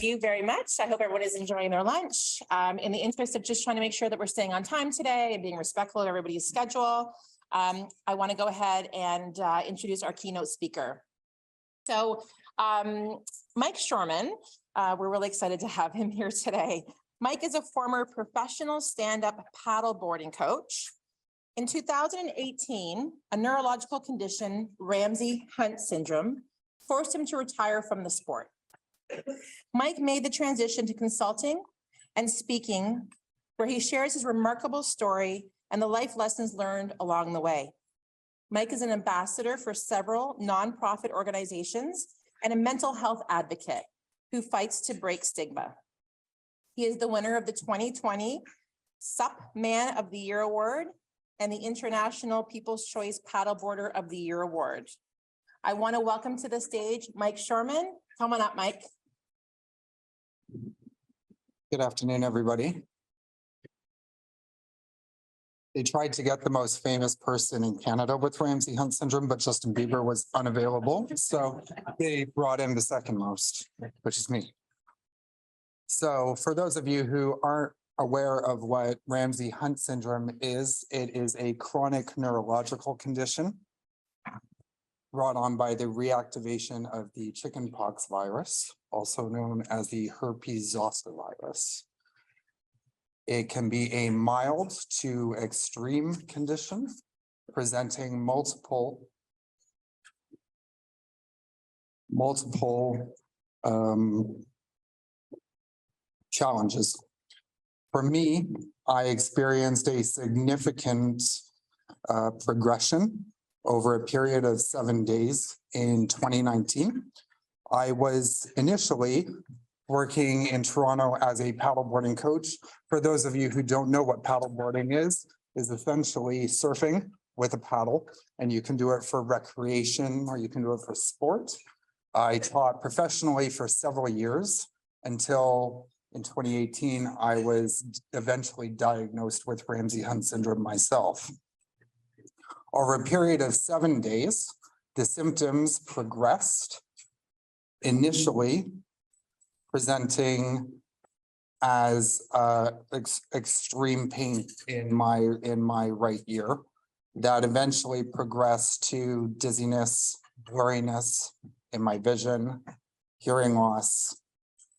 you very much. I hope everyone is enjoying their lunch. In the interest of just trying to make sure that we're staying on time today and being respectful of everybody's schedule, I want to go ahead and introduce our keynote speaker. So Mike Shoreman, we're really excited to have him here today. Mike is a former professional stand-up paddleboarding coach. In 2018, a neurological condition, Ramsay-Hunt syndrome, forced him to retire from the sport. Mike made the transition to consulting and speaking, where he shares his remarkable story and the life lessons learned along the way. Mike is an ambassador for several nonprofit organizations and a mental health advocate who fights to break stigma. He is the winner of the 2020 SUP Man of the Year Award and the International People's Choice Paddleboarder of the Year Award. I want to welcome to the stage Mike Shoreman. Come on up, Mike. Good afternoon, everybody. They tried to get the most famous person in Canada with Ramsay-Hunt syndrome, but Justin Bieber was unavailable. So they brought in the second most, which is me. So for those of you who aren't aware of what Ramsay-Hunt syndrome is, it is a chronic neurological condition brought on by the reactivation of the chickenpox virus, also known as the herpes zoster virus. It can be a mild to extreme condition, presenting multiple challenges. For me, I experienced a significant progression over a period of 7 days in 2019. I was initially working in Toronto as a paddleboarding coach. For those of you who don't know what paddleboarding is essentially surfing with a paddle, and you can do it for recreation or you can do it for sport. I taught professionally for several years until in 2018, I was eventually diagnosed with Ramsay-Hunt syndrome myself. Over a period of 7 days, the symptoms progressed, initially presenting as extreme pain in my right ear that eventually progressed to dizziness, blurriness in my vision, hearing loss,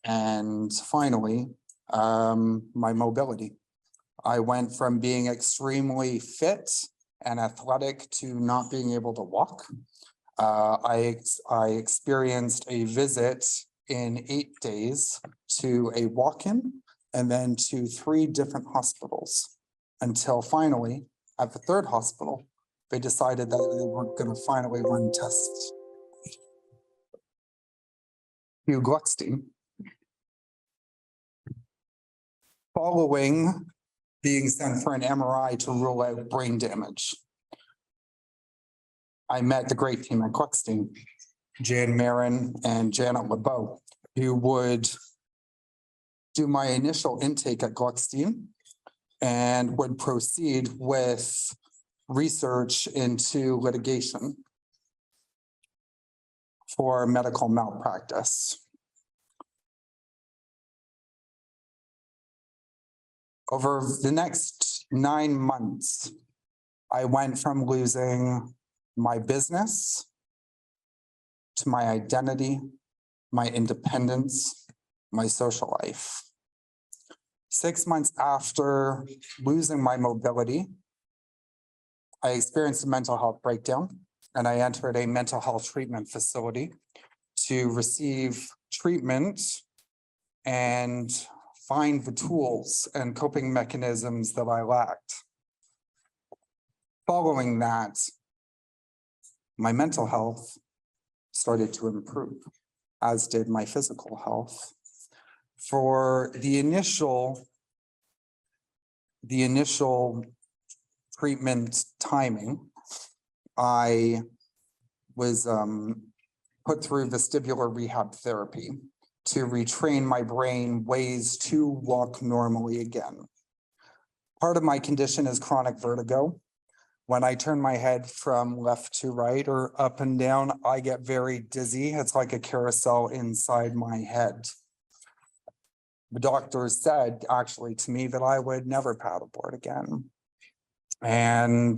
and finally, my mobility. I went from being extremely fit and athletic to not being able to walk. I experienced a visit in 8 days to a walk-in and then to 3 different hospitals until finally at the 3rd hospital, they decided that they weren't going to finally run tests. Gluckstein. Following being sent for an MRI to rule out brain damage, I met the great team at Gluckstein, Jan Marin and Janet LeBeau, who would do my initial intake at Gluckstein and would proceed with research into litigation for medical malpractice. Over the next 9 months, I went from losing my business to my identity, my independence, my social life. 6 months after losing my mobility, I experienced a mental health breakdown and I entered a mental health treatment facility to receive treatment and find the tools and coping mechanisms that I lacked. Following that, my mental health started to improve, as did my physical health. For the initial treatment timing, I was put through vestibular rehab therapy to retrain my brain ways to walk normally again. Part of my condition is chronic vertigo. When I turn my head from left to right or up and down, I get very dizzy. It's like a carousel inside my head. the doctors said actually to me that I would never paddleboard again. And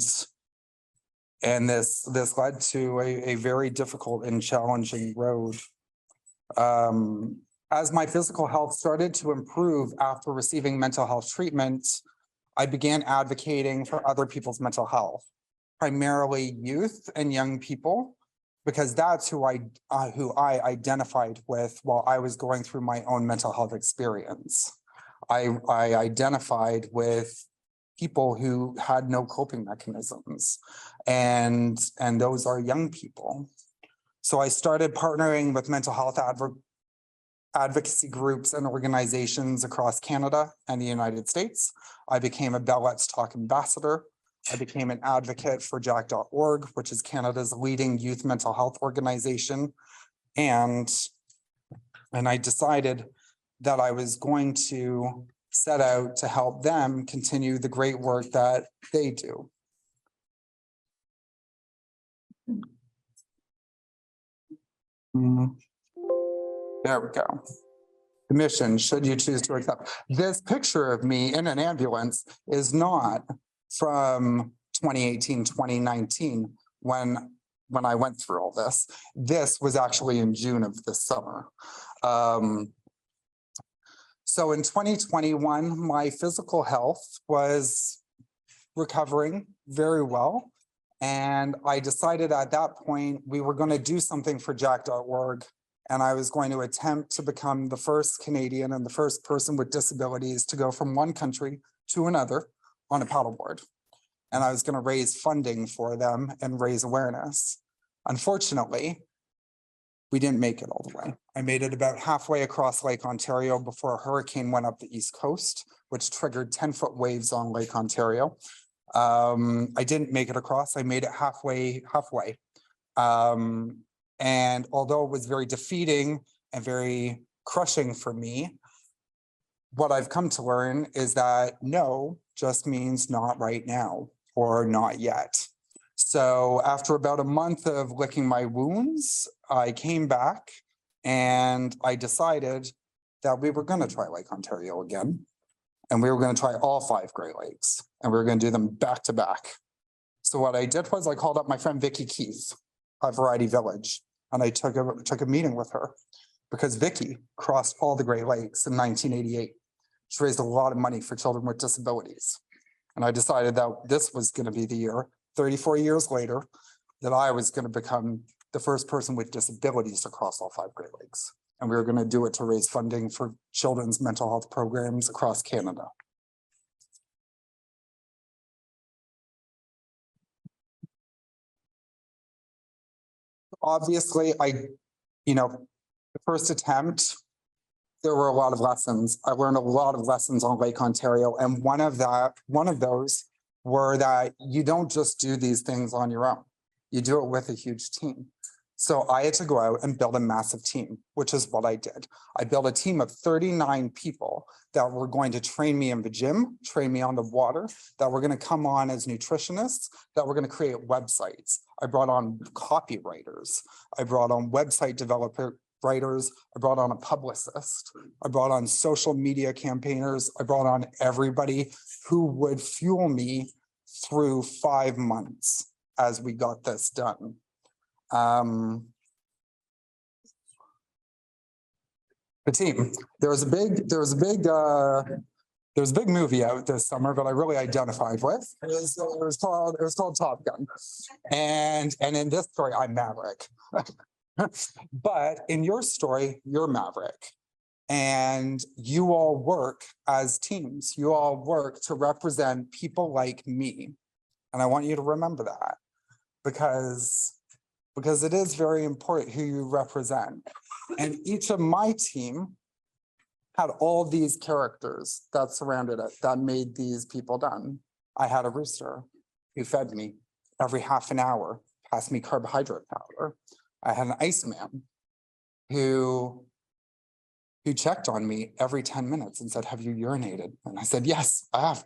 this led to a very difficult and challenging road. As my physical health started to improve after receiving mental health treatment, I began advocating for other people's mental health, primarily youth and young people, because that's who I identified with while I was going through my own mental health experience. I identified with people who had no coping mechanisms, and those are young people. So I started partnering with mental health advocacy groups and organizations across Canada and the United States. I became a Bell Let's Talk ambassador. I became an advocate for Jack.org, which is Canada's leading youth mental health organization. And I decided that I was going to set out to help them continue the great work that they do. There we go. The mission, should you choose to accept. This picture of me in an ambulance is not from 2018, 2019, when I went through all this. This was actually in June of this summer. So in 2021, my physical health was recovering very well. And I decided at that point, we were going to do something for Jack.org. And I was going to attempt to become the first Canadian and the first person with disabilities to go from one country to another on a paddleboard. And I was going to raise funding for them and raise awareness. Unfortunately, we didn't make it all the way. I made it about halfway across Lake Ontario before a hurricane went up the East Coast, which triggered 10-foot waves on Lake Ontario. I didn't make it across. I made it halfway. And although it was very defeating and very crushing for me, what I've come to learn is that no just means not right now or not yet. So after about a month of licking my wounds, I came back and I decided that we were going to try Lake Ontario again. And we were going to try all 5 Great Lakes, and we were going to do them back to back. So what I did was I called up my friend Vicky Keith at Variety Village, and I took a meeting with her because Vicky crossed all the Great Lakes in 1988. She raised a lot of money for children with disabilities. And I decided that this was going to be the year, 34 years later, that I was going to become the first person with disabilities to cross all 5 Great Lakes. And we were going to do it to raise funding for children's mental health programs across Canada. Obviously, the first attempt, there were a lot of lessons. I learned a lot of lessons on Lake Ontario. And one of those were that you don't just do these things on your own. You do it with a huge team. So I had to go out and build a massive team, which is what I did. I built a team of 39 people that were going to train me in the gym, train me on the water, that were going to come on as nutritionists, that were going to create websites. I brought on copywriters. I brought on website writers. I brought on a publicist. I brought on social media campaigners. I brought on everybody who would fuel me through 5 months as we got this done. The team. There was a big movie out this summer that I really identified with. It was called Top Gun. And in this story, I'm Maverick. But in your story, you're Maverick. And you all work as teams. You all work to represent people like me. And I want you to remember that because it is very important who you represent. And each of my team had all these characters that surrounded it, that made these people done. I had a rooster who fed me every half an hour, passed me carbohydrate powder. I had an Iceman who checked on me every 10 minutes and said, have you urinated? And I said, yes, I have.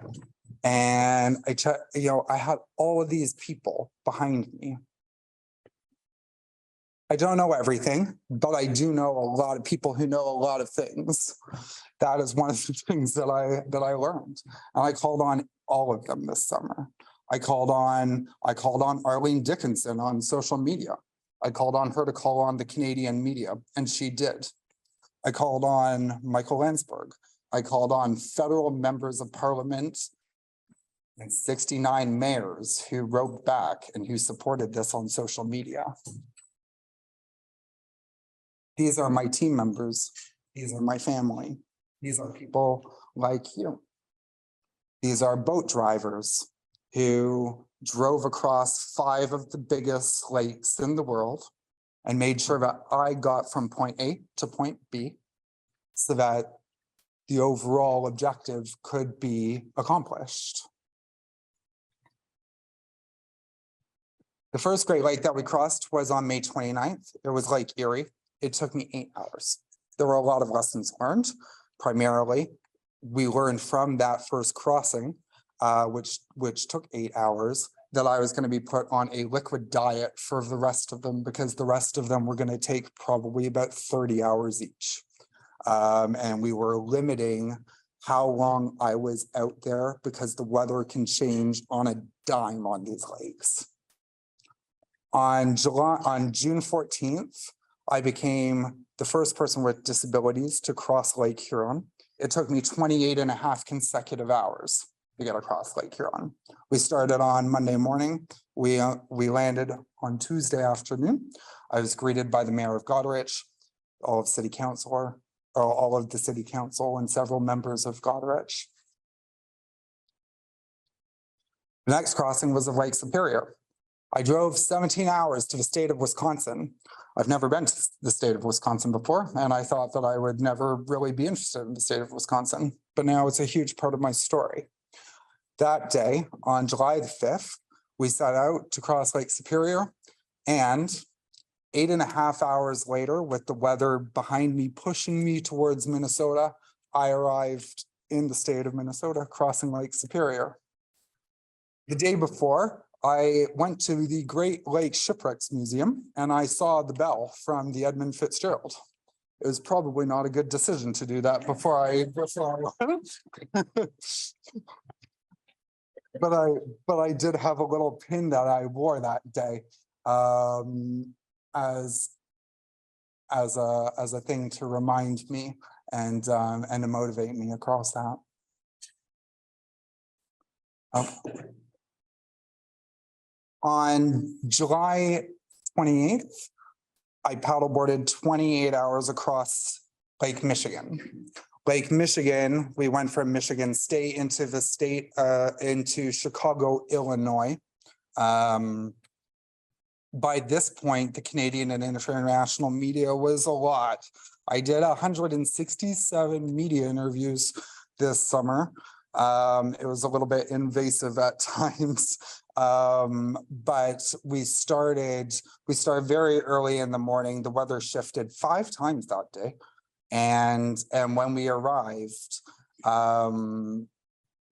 And I had all of these people behind me. I don't know everything, but I do know a lot of people who know a lot of things. That is one of the things that I learned. And I called on all of them this summer. I called on Arlene Dickinson on social media. I called on her to call on the Canadian media, and she did. I called on Michael Landsberg. I called on federal members of parliament and 69 mayors who wrote back and who supported this on social media. These are my team members. These are my family. These are people like you. These are boat drivers who drove across 5 of the biggest lakes in the world and made sure that I got from point A to point B so that the overall objective could be accomplished. The first Great Lake that we crossed was on May 29th. It was Lake Erie. It took me 8 hours. There were a lot of lessons learned. Primarily, we learned from that first crossing, which took 8 hours, that I was going to be put on a liquid diet for the rest of them, because the rest of them were going to take probably about 30 hours each. And we were limiting how long I was out there because the weather can change on a dime on these lakes. On June 14th, I became the first person with disabilities to cross Lake Huron. It took me 28.5 consecutive hours to get across Lake Huron. We started on Monday morning. We landed on Tuesday afternoon. I was greeted by the mayor of Goderich, all of the city council and several members of Goderich. The next crossing was of Lake Superior. I drove 17 hours to the state of Wisconsin. I've never been to the state of Wisconsin before, and I thought that I would never really be interested in the state of Wisconsin, but now it's a huge part of my story. That day, on July the 5th, we set out to cross Lake Superior, and 8.5 hours later, with the weather behind me pushing me towards Minnesota, I arrived in the state of Minnesota, crossing Lake Superior. The day before, I went to the Great Lakes Shipwrecks Museum and I saw the bell from the Edmund Fitzgerald. It was probably not a good decision to do that before I went. But I did have a little pin that I wore that day as a thing to remind me and to motivate me across that. On July 28th, I paddleboarded 28 hours across Lake Michigan. Lake Michigan, we went from Michigan State into the state, into Chicago, Illinois. By this point, the Canadian and international media was a lot. I did 167 media interviews this summer. It was a little bit invasive at times, but we started very early in the morning. The weather shifted 5 times that day. And when we arrived, it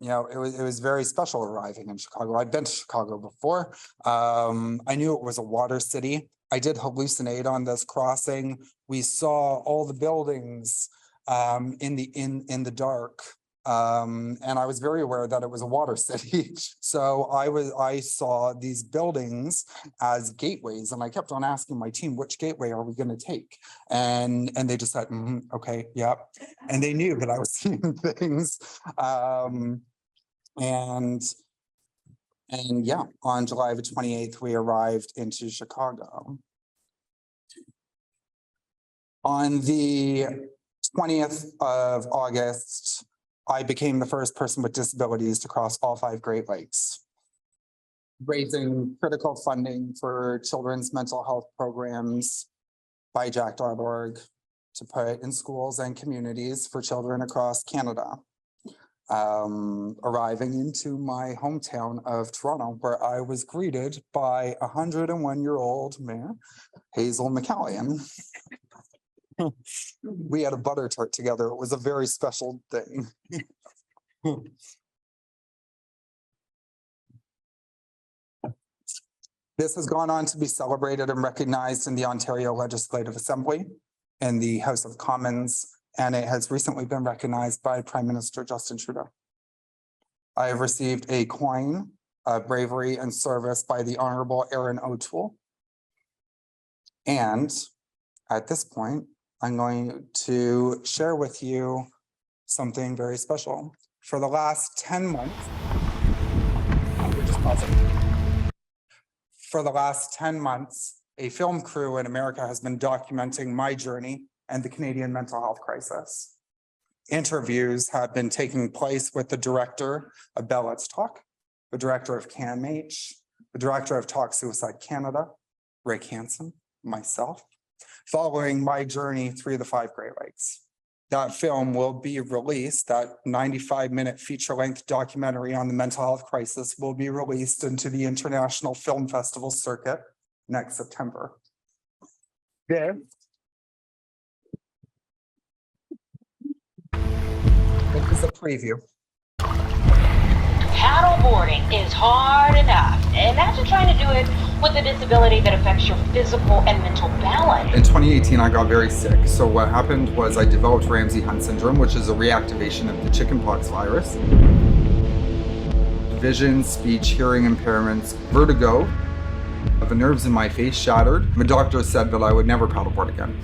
was very special arriving in Chicago. I'd been to Chicago before. I knew it was a water city. I did hallucinate on this crossing. We saw all the buildings in the dark. And I was very aware that it was a water city. So I saw these buildings as gateways, and I kept on asking my team, which gateway are we going to take? And they just said, okay, yeah. And they knew that I was seeing things. And yeah, on July the 28th, we arrived into Chicago. On the 20th of August, I became the first person with disabilities to cross all 5 Great Lakes, raising critical funding for children's mental health programs by Jack.org to put in schools and communities for children across Canada. Arriving into my hometown of Toronto, where I was greeted by 101-year-old Mayor Hazel McCallion. We had a butter tart together. It was a very special thing. This has gone on to be celebrated and recognized in the Ontario Legislative Assembly and the House of Commons, and it has recently been recognized by Prime Minister Justin Trudeau. I have received a coin of bravery and service by the Honorable Erin O'Toole. And at this point, I'm going to share with you something very special. For the last 10 months, a film crew in America has been documenting my journey and the Canadian mental health crisis. Interviews have been taking place with the director of Bell Let's Talk, the director of CAMH, the director of Talk Suicide Canada, Rick Hansen, myself, following my journey through the 5 Great Lakes. That film will be released, that 95-minute feature-length documentary on the mental health crisis will be released into the International Film Festival circuit next September. This is a preview. Paddleboarding is hard enough. Imagine trying to do it with a disability that affects your physical and mental balance. In 2018, I got very sick. So what happened was I developed Ramsay-Hunt syndrome, which is a reactivation of the chickenpox virus. Vision, speech, hearing impairments, vertigo. The nerves in my face shattered. The doctor said that I would never paddleboard again.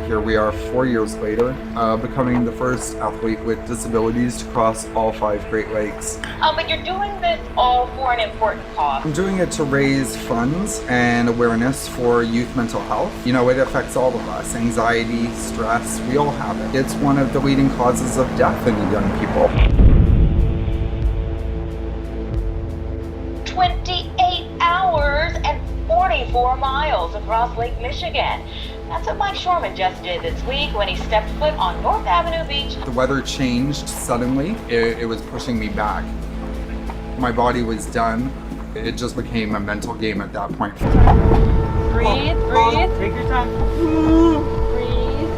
Here we are 4 years later, becoming the first athlete with disabilities to cross all 5 Great Lakes. But you're doing this all for an important cause. I'm doing it to raise funds and awareness for youth mental health. You know, it affects all of us. Anxiety, stress, we all have it. It's one of the leading causes of death in young people. 28 hours and 44 miles across Lake Michigan. That's what Mike Shoreman just did this week when he stepped foot on North Avenue Beach. The weather changed suddenly. It was pushing me back. My body was done. It just became a mental game at that point. Breathe, breathe. Take your time. Breathe.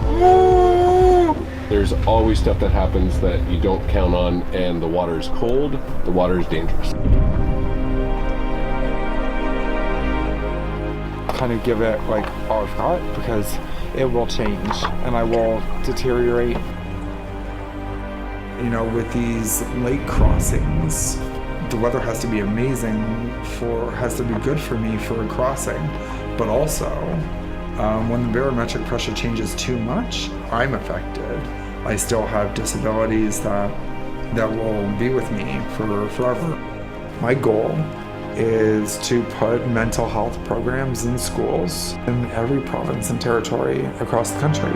There's always stuff that happens that you don't count on, and the water is cold, the water is dangerous. Kind of give it like all I've got, because it will change and I will deteriorate. You know, with these lake crossings, the weather has to be amazing has to be good for me for a crossing, but also when the barometric pressure changes too much, I'm affected. I still have disabilities that will be with me for forever. My goal is to put mental health programs in schools in every province and territory across the country.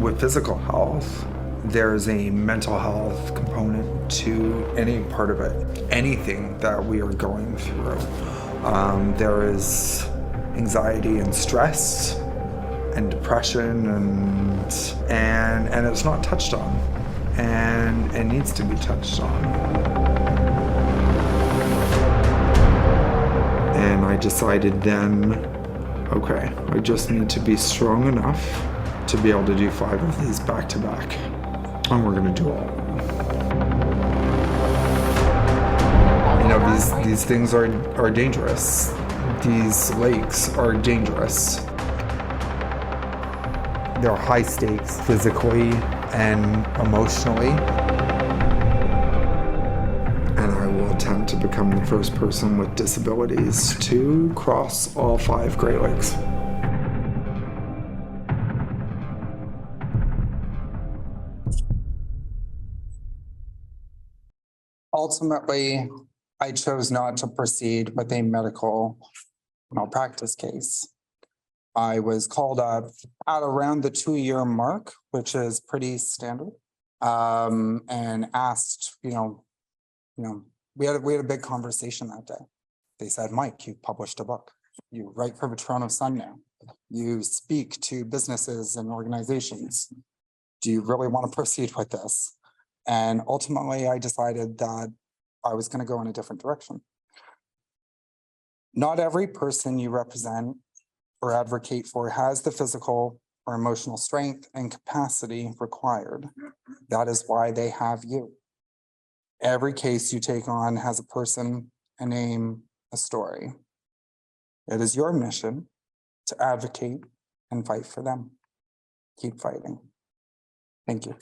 With physical health, there's a mental health component to any part of it, anything that we are going through. There is anxiety and stress and depression and it's not touched on. And it needs to be touched on. And I decided then, okay, I just need to be strong enough to be able to do 5 of these back to back. And we're gonna do all of them. You know, these things are dangerous. These lakes are dangerous. They're high stakes physically and emotionally. And I will attempt to become the first person with disabilities to cross all 5 Great Lakes. Ultimately, I chose not to proceed with a medical malpractice case. I was called up at around the 2-year mark, which is pretty standard, and asked, we had a big conversation that day. They said, Mike, you published a book. You write for the Toronto Sun now. You speak to businesses and organizations. Do you really want to proceed with this? And ultimately, I decided that I was going to go in a different direction. Not every person you represent or advocate for has the physical or emotional strength and capacity required. That is why they have you. Every case you take on has a person, a name, a story. It is your mission to advocate and fight for them. Keep fighting. Thank you.